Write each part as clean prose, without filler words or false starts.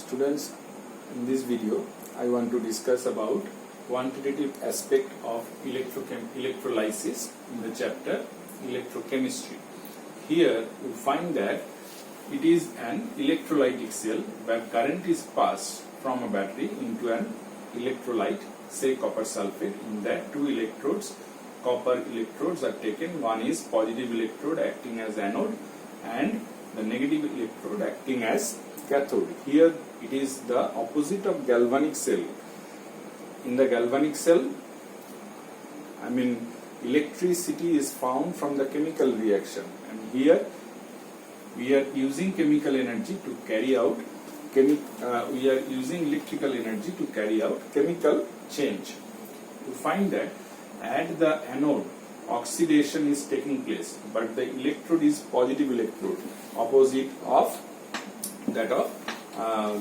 Students, in this video I want to discuss about quantitative aspect of electrolysis in the chapter electrochemistry. Here we find that it is an electrolytic cell where current is passed from a battery into an electrolyte, say copper sulfate. In that, two electrodes, copper electrodes are taken. One is positive electrode acting as anode and the negative electrode acting as cathode. Here it is the opposite of galvanic cell. In the galvanic cell, electricity is found from the chemical reaction, and here we are using chemical energy to carry out we are using electrical energy to carry out chemical change. You find that at the anode oxidation is taking place, but the electrode is positive electrode, opposite of that of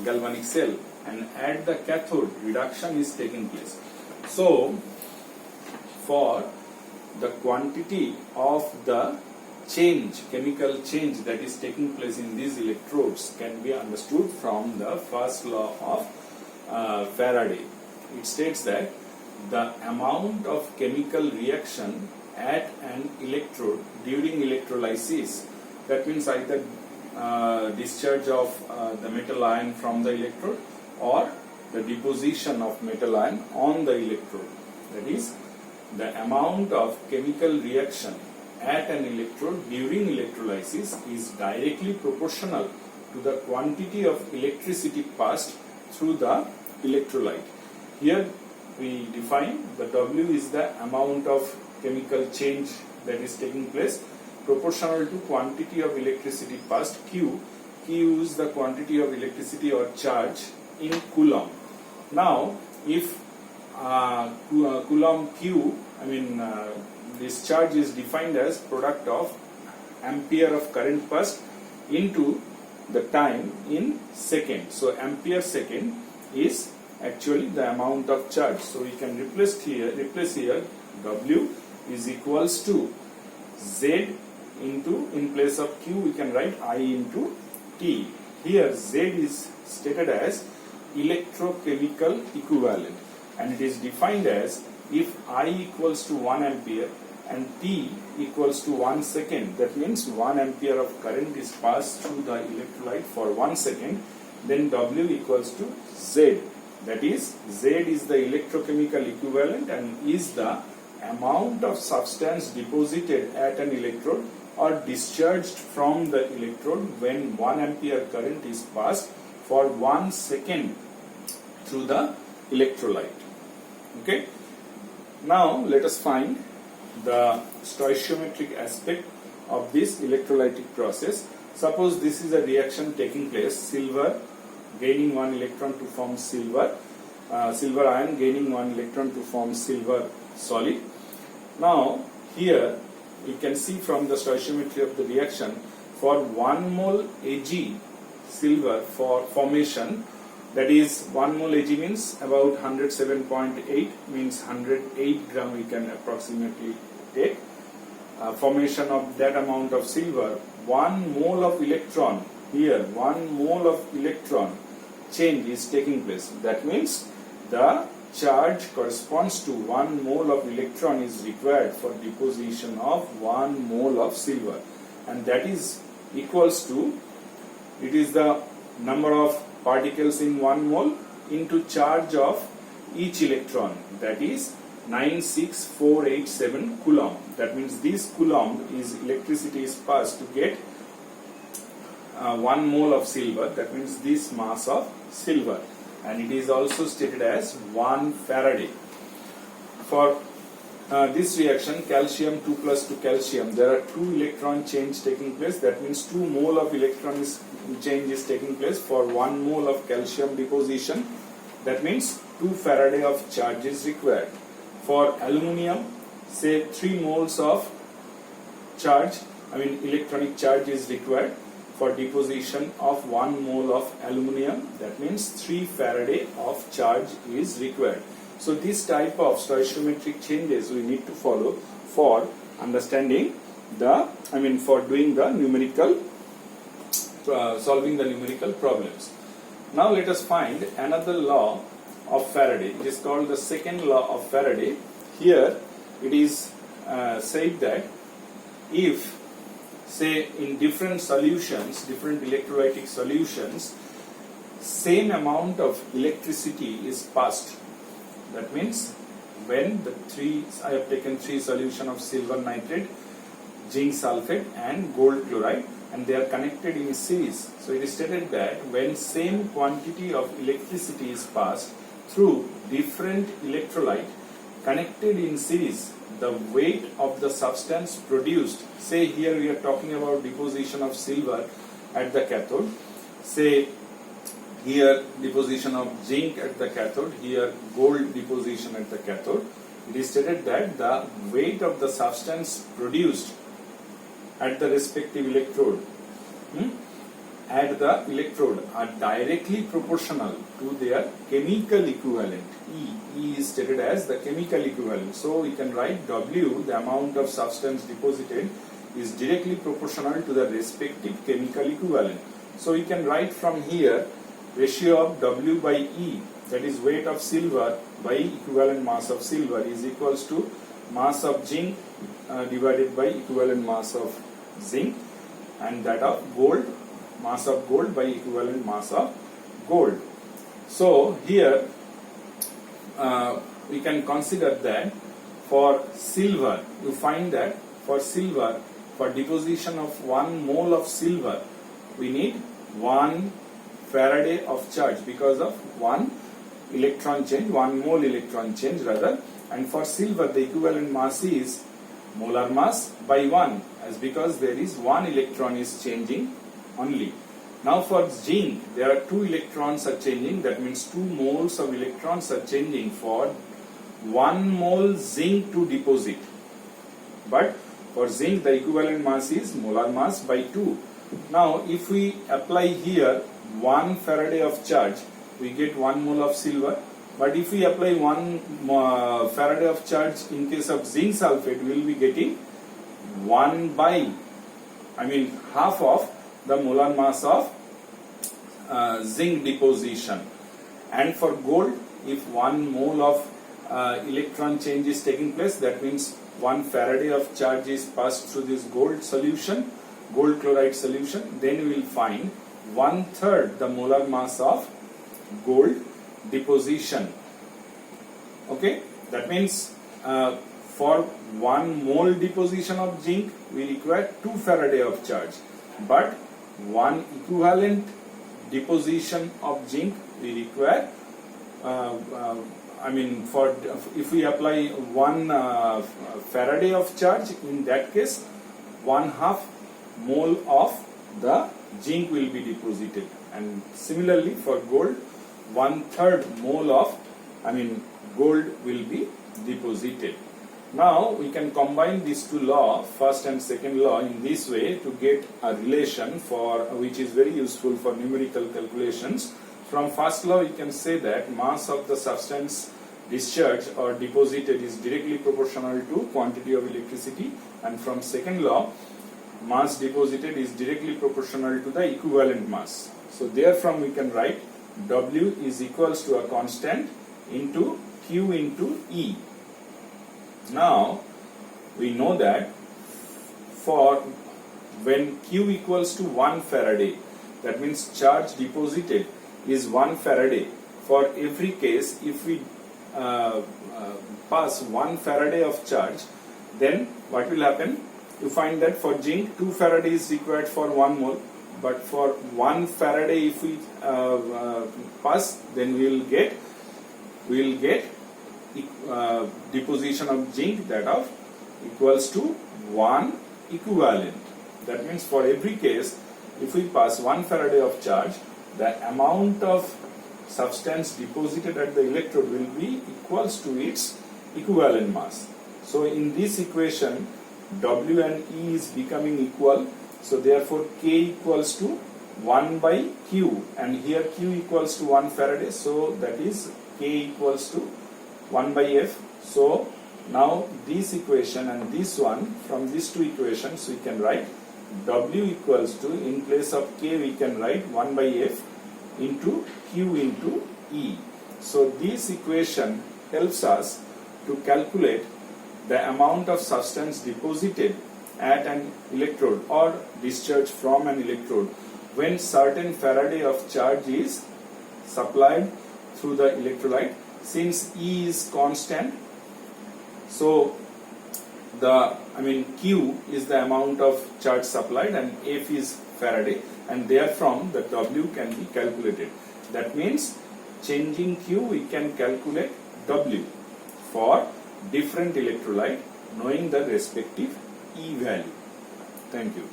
galvanic cell, and at the cathode reduction is taking place. So for the quantity of the chemical change that is taking place in these electrodes can be understood from the first law of Faraday. It states that the amount of chemical reaction at an electrode during electrolysis, that means either discharge of the metal ion from the electrode or the deposition of metal ion on the electrode, that is, the amount of chemical reaction at an electrode during electrolysis is directly proportional to the quantity of electricity passed through the electrolyte. Here we define the W is the amount of chemical change that is taking place proportional to quantity of electricity passed. Q is the quantity of electricity or charge in coulomb. Now if coulomb Q, this charge is defined as product of ampere of current passed into the time in second. So ampere second is actually the amount of charge. So we can replace here W is equals to Z into, in place of Q we can write I into T. Here Z is stated as electrochemical equivalent, and it is defined as if I equals to 1 ampere and T equals to 1 second, that means 1 ampere of current is passed through the electrolyte for 1 second, then W equals to Z. That is, Z is the electrochemical equivalent and is the amount of substance deposited at an electrode or discharged from the electrode when 1 ampere current is passed for 1 second through the electrolyte. Okay. Now let us find the stoichiometric aspect of this electrolytic process. Suppose this is a reaction taking place, silver gaining 1 electron to form silver ion gaining 1 electron to form silver solid. Now here we can see from the stoichiometry of the reaction, for 1 mole Ag silver for formation, that is 1 mole Ag means about 107.8, means 108 gram we can approximately take. Formation of that amount of silver, 1 mole of electron, here 1 mole of electron change is taking place. That means the charge corresponds to 1 mole of electron is required for deposition of 1 mole of silver, and that is equals to, it is the number of particles in 1 mole into charge of each electron, that is 96487 coulomb. That means this coulomb is electricity is passed to get 1 mole of silver, that means this mass of silver, and it is also stated as 1 Faraday. For this reaction, calcium 2 plus to calcium, there are 2 electron change taking place, that means 2 mole of electron change is taking place for 1 mole of calcium deposition, that means 2 Faraday of charge is required. For aluminium, say 3 moles of charge, electronic charge is required for deposition of 1 mole of aluminium, that means 3 Faraday of charge is required. So this type of stoichiometric changes we need to follow for understanding the, for doing the numerical, solving the numerical problems. Now let us find another law of Faraday. It is called the second law of Faraday. Here it is said that if, say, in different solutions, different electrolytic solutions, same amount of electricity is passed. That means when I have taken 3 solution of silver nitrate, zinc sulfate and gold chloride, and they are connected in series. So it is stated that when same quantity of electricity is passed through different electrolyte connected in series, the weight of the substance produced, say here we are talking about deposition of silver at the cathode, say here deposition of zinc at the cathode, here gold deposition at the cathode. It is stated that the weight of the substance produced at the respective electrode are directly proportional to their chemical equivalent. E is stated as the chemical equivalent. So we can write W, the amount of substance deposited, is directly proportional to the respective chemical equivalent. So we can write from here ratio of W by E, that is weight of silver by equivalent mass of silver, is equals to mass of zinc divided by equivalent mass of zinc, and that of gold, mass of gold by equivalent mass of gold. So here we can consider that for silver, you find that for silver, for deposition of 1 mole of silver, we need 1 Faraday of charge because of 1 electron change, 1 mole electron change rather, and for silver the equivalent mass is molar mass by 1, as because there is 1 electron is changing only. Now for zinc, there are 2 electrons are changing, that means 2 moles of electrons are changing for 1 mole zinc to deposit. But for zinc the equivalent mass is molar mass by 2. Now if we apply here 1 Faraday of charge, we get 1 mole of silver. But if we apply 1 Faraday of charge in case of zinc sulfate, we will be getting half of the molar mass of zinc deposition. And for gold, if 1 mole of electron change is taking place, that means 1 Faraday of charge is passed through this gold solution, gold chloride solution, then we will find 1/3 the molar mass of gold deposition. Okay, that means for 1 mole deposition of zinc we require 2 Faraday of charge, but 1 equivalent deposition of zinc we require if we apply 1 Faraday of charge, in that case 1/2 mole of the zinc will be deposited, and similarly for gold 1/3 mole of gold will be deposited. Now we can combine these 2 laws, first and second law, in this way to get a relation for which is very useful for numerical calculations. From first law we can say that mass of the substance discharged or deposited is directly proportional to quantity of electricity, and from second law mass deposited is directly proportional to the equivalent mass. So therefrom we can write W is equals to a constant into Q into E. Now we know that for when Q equals to 1 Faraday, that means charge deposited is 1 Faraday. For every case, if we pass 1 Faraday of charge, then what will happen? You find that for zinc 2 Faraday is required for 1 mole, but for 1 Faraday if we pass, then we will get deposition of zinc that of equals to 1 equivalent. That means for every case, if we pass 1 Faraday of charge, the amount of substance deposited at the electrode will be equals to its equivalent mass. So in this equation, W and E is becoming equal. So therefore K equals to 1 by Q, and here Q equals to 1 Faraday. So that is K equals to 1 by F. So now this equation and this one, from these 2 equations we can write W equals to, in place of K we can write 1 by F, into Q into E. So this equation helps us to calculate the amount of substance deposited at an electrode or discharged from an electrode when certain Faraday of charge is supplied through the electrolyte. Since E is constant, so Q is the amount of charge supplied and F is Faraday, and therefrom the W can be calculated. That means changing Q we can calculate W for different electrolyte knowing the respective E value. Thank you.